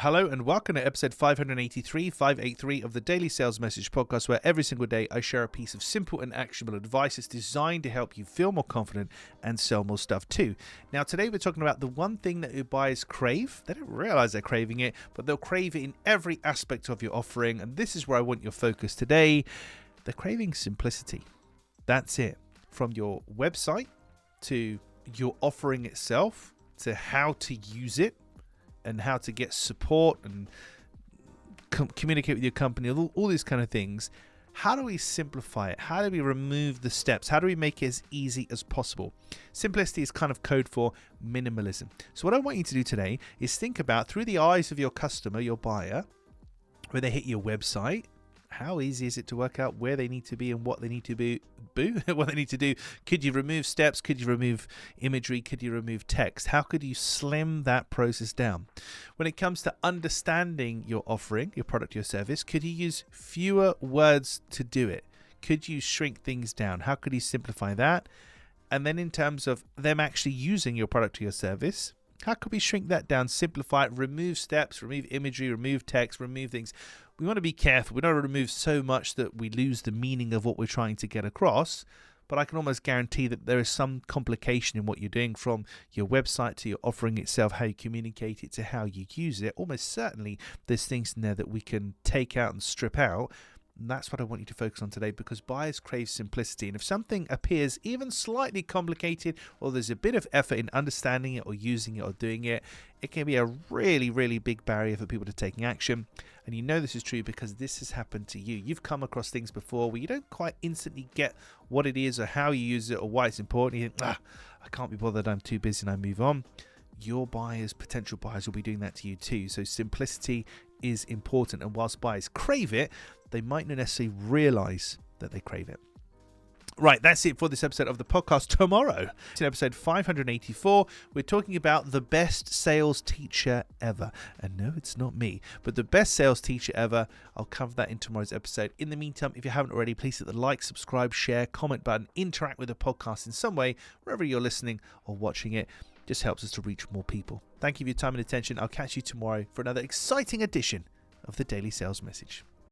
Hello and welcome to episode 583 of the Daily Sales Message podcast, where every single day I share a piece of simple and actionable advice that's designed to help you feel more confident and sell more stuff too. Now today we're talking about the one thing that your buyers crave. They don't realize they're craving it, but they'll crave it in every aspect of your offering, and this is where I want your focus today. They're craving simplicity. That's it. From your website to your offering itself to how to use it, and how to get support and communicate with your company, all these kind of things. How do we simplify it? How do we remove the steps? How do we make it as easy as possible? Simplicity is kind of code for minimalism. So what I want you to do today is think about, through the eyes of your customer, your buyer, when they hit your website, how easy is it to work out where they need to be and what they need to be, what they need to do? Could you remove steps? Could you remove imagery? Could you remove text? How could you slim that process down? When it comes to understanding your offering, your product, your service, could you use fewer words to do it? Could you shrink things down? How could you simplify that? And then in terms of them actually using your product or your service, how could we shrink that down, simplify it, remove steps, remove imagery, remove text, remove things? We want to be careful. We don't want to remove so much that we lose the meaning of what we're trying to get across. But I can almost guarantee that there is some complication in what you're doing, from your website to your offering itself, how you communicate it to how you use it. Almost certainly there's things in there that we can take out and strip out. And that's what I want you to focus on today, because buyers crave simplicity. And if something appears even slightly complicated, or there's a bit of effort in understanding it or using it or doing it, it can be a really, really big barrier for people to taking action. And you know this is true because this has happened to you. You've come across things before where you don't quite instantly get what it is or how you use it or why it's important. You think, I can't be bothered, I'm too busy, and I move on. Your buyers, potential buyers, will be doing that to you too. So simplicity is important. And whilst buyers crave it, they might not necessarily realize that they crave it. Right, that's it for this episode of the podcast. Tomorrow, in episode 584, we're talking about the best sales teacher ever. And no, it's not me, but the best sales teacher ever. I'll cover that in tomorrow's episode. In the meantime, if you haven't already, please hit the like, subscribe, share, comment button, interact with the podcast in some way, wherever you're listening or watching it. Just helps us to reach more people. Thank you for your time and attention. I'll catch you tomorrow for another exciting edition of the Daily Sales Message.